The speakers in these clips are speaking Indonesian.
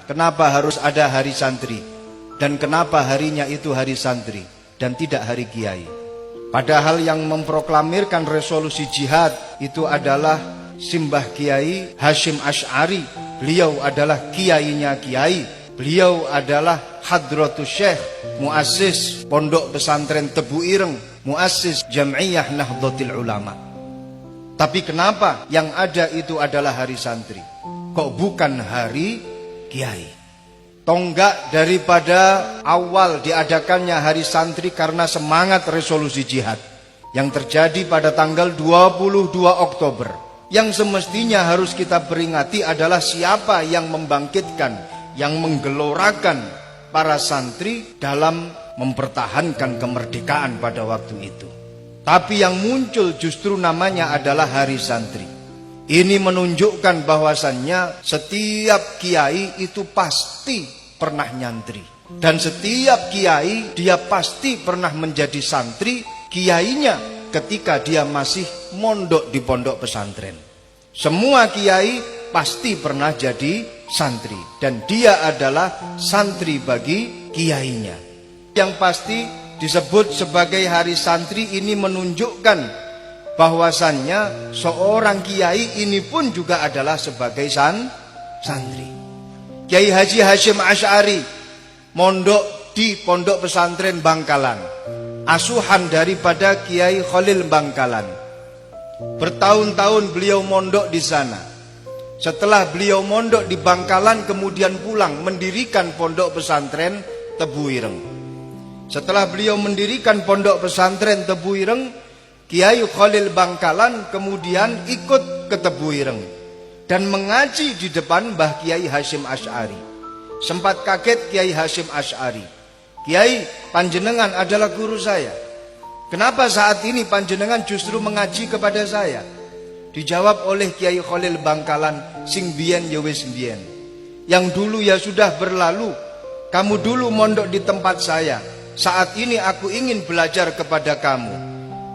Kenapa harus ada hari santri? Dan kenapa harinya itu hari santri dan tidak hari kiai? Padahal yang memproklamirkan resolusi jihad itu adalah Simbah Kiai Hasyim Asy'ari. Beliau adalah kiainya kiai. Beliau adalah Hadratus Syekh, muassis Pondok Pesantren Tebu Ireng, muassis Jam'iyah Nahdlatul Ulama. Tapi kenapa yang ada itu adalah hari santri? Kok bukan hari kiai? Tonggak daripada awal diadakannya hari santri karena semangat resolusi jihad yang terjadi pada tanggal 22 Oktober. Yang semestinya harus kita peringati adalah siapa yang membangkitkan, yang menggelorakan para santri dalam mempertahankan kemerdekaan pada waktu itu. Tapi yang muncul justru namanya adalah hari santri. Ini menunjukkan bahwasannya setiap kiai itu pasti pernah nyantri. Dan setiap kiai dia pasti pernah menjadi santri kiainya ketika dia masih mondok di pondok pesantren. Semua kiai pasti pernah jadi santri. Dan dia adalah santri bagi kiainya. Yang pasti disebut sebagai hari santri ini menunjukkan bahwasannya seorang kiai ini pun juga adalah sebagai santri. Kiai Haji Hasyim Asy'ari mondok di Pondok Pesantren Bangkalan, asuhan daripada Kiai Khalil Bangkalan. Bertahun-tahun beliau mondok di sana. Setelah beliau mondok di Bangkalan kemudian pulang mendirikan Pondok Pesantren Tebu Ireng. Setelah beliau mendirikan Pondok Pesantren Tebu Ireng, Kiai Khalil Bangkalan kemudian ikut ke Tebu Ireng dan mengaji di depan Mbah Kiai Hasyim Asy'ari. Sempat kaget Kiai Hasyim Asy'ari. Kiai, panjenengan adalah guru saya. Kenapa saat ini panjenengan justru mengaji kepada saya? Dijawab oleh Kiai Khalil Bangkalan, sing biyen ya wis biyen. Yang dulu ya sudah berlalu. Kamu dulu mondok di tempat saya. Saat ini aku ingin belajar kepada kamu.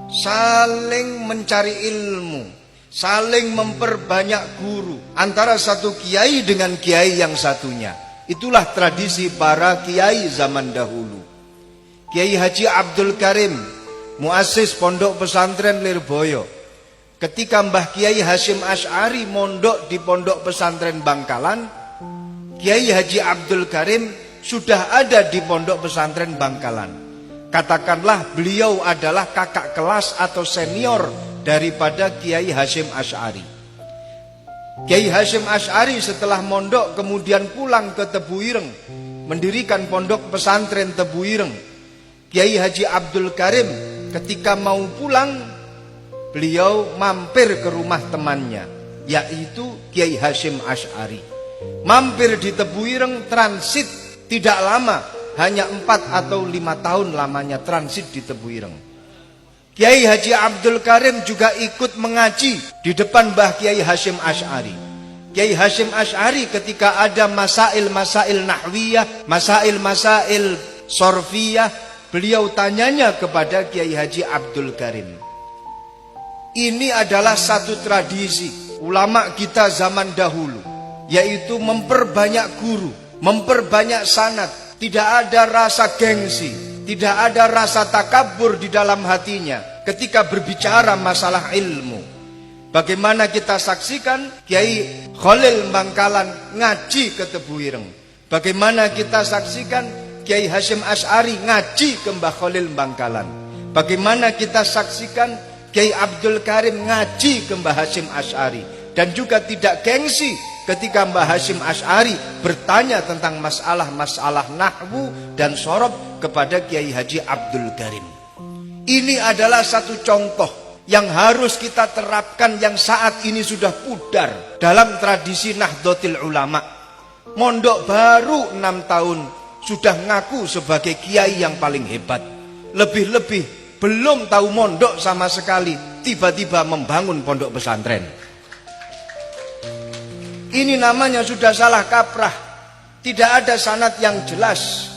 Saling mencari ilmu, saling memperbanyak guru antara satu kiai dengan kiai yang satunya. Itulah tradisi para kiai zaman dahulu. Kiai Haji Abdul Karim, muassis Pondok Pesantren Lirboyo, ketika Mbah Kiai Hasyim Asy'ari mondok di Pondok Pesantren Bangkalan, Kiai Haji Abdul Karim sudah ada di Pondok Pesantren Bangkalan. Katakanlah beliau adalah kakak kelas atau senior daripada Kiai Hasyim Asy'ari. Kiai Hasyim Asy'ari setelah mondok kemudian pulang ke Tebu Ireng, mendirikan Pondok Pesantren Tebu Ireng. Kiai Haji Abdul Karim ketika mau pulang, beliau mampir ke rumah temannya, yaitu Kiai Hasyim Asy'ari. Mampir di Tebu Ireng, transit tidak lama, hanya 4 atau 5 tahun lamanya transit di Tebu Ireng. Kiai Haji Abdul Karim juga ikut mengaji di depan Mbah Kiai Hasyim Asy'ari. Kiai Hasyim Asy'ari ketika ada masail-masail nahwiyah, masail-masail sorfiyah, beliau tanyanya kepada Kiai Haji Abdul Karim. Ini adalah satu tradisi ulama kita zaman dahulu, yaitu memperbanyak guru, memperbanyak sanad. Tidak ada rasa gengsi, tidak ada rasa takabur di dalam hatinya ketika berbicara masalah ilmu. Bagaimana kita saksikan Kiai Khalil Bangkalan ngaji ke Tebu Ireng. Bagaimana kita saksikan Kiai Hasyim Asy'ari ngaji ke Mbah Khalil Bangkalan. Bagaimana kita saksikan Kiai Abdul Karim ngaji ke Mbah Hasyim Asy'ari. Dan juga tidak gengsi ketika Mbah Hasyim Asy'ari bertanya tentang masalah-masalah nahwu dan sorob kepada Kiai Haji Abdul Karim. Ini adalah satu contoh yang harus kita terapkan yang saat ini sudah pudar dalam tradisi Nahdlatul Ulama. Mondok baru 6 tahun sudah ngaku sebagai kiai yang paling hebat. Lebih-lebih belum tahu mondok sama sekali, tiba-tiba membangun pondok pesantren. Ini namanya sudah salah kaprah. Tidak ada sanad yang jelas.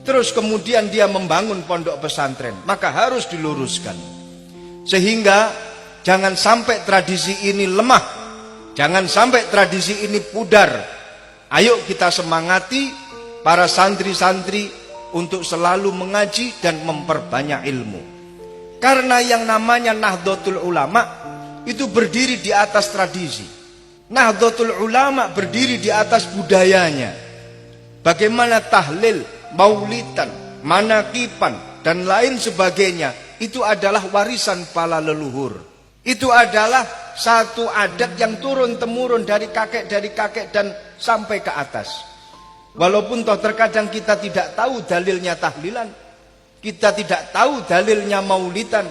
Terus kemudian dia membangun pondok pesantren. Maka harus diluruskan. Sehingga jangan sampai tradisi ini lemah. Jangan sampai tradisi ini pudar. Ayo kita semangati para santri-santri untuk selalu mengaji dan memperbanyak ilmu. Karena yang namanya Nahdlatul Ulama itu berdiri di atas tradisi. Nahdlatul Ulama berdiri di atas budayanya. Bagaimana tahlil, maulidan, manakipan, dan lain sebagainya, itu adalah warisan para leluhur. Itu adalah satu adat yang turun-temurun dari kakek dan sampai ke atas. Walaupun toh terkadang kita tidak tahu dalilnya tahlilan, kita tidak tahu dalilnya maulidan,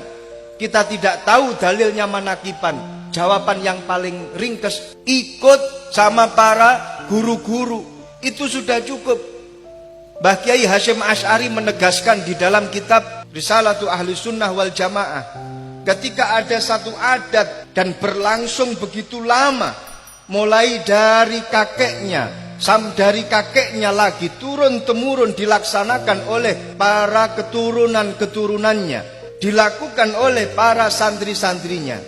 kita tidak tahu dalilnya manakipan. Jawaban yang paling ringkes, ikut sama para guru-guru, itu sudah cukup. Mbah Kiai Hasyim Asy'ari menegaskan di dalam kitab Risalatu Ahli Sunnah wal Jamaah, ketika ada satu adat dan berlangsung begitu lama, mulai dari kakeknya lagi turun-temurun dilaksanakan oleh para keturunan-keturunannya, dilakukan oleh para santri-santrinya,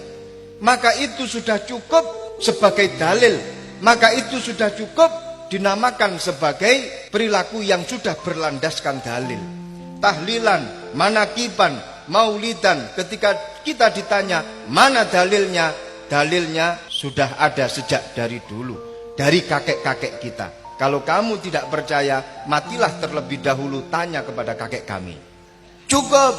maka itu sudah cukup sebagai dalil, maka itu sudah cukup dinamakan sebagai perilaku yang sudah berlandaskan dalil. Tahlilan, manakiban, maulidan, ketika kita ditanya mana dalilnya, dalilnya sudah ada sejak dari dulu, dari kakek-kakek kita. Kalau kamu tidak percaya, matilah terlebih dahulu, tanya kepada kakek kami. Cukup.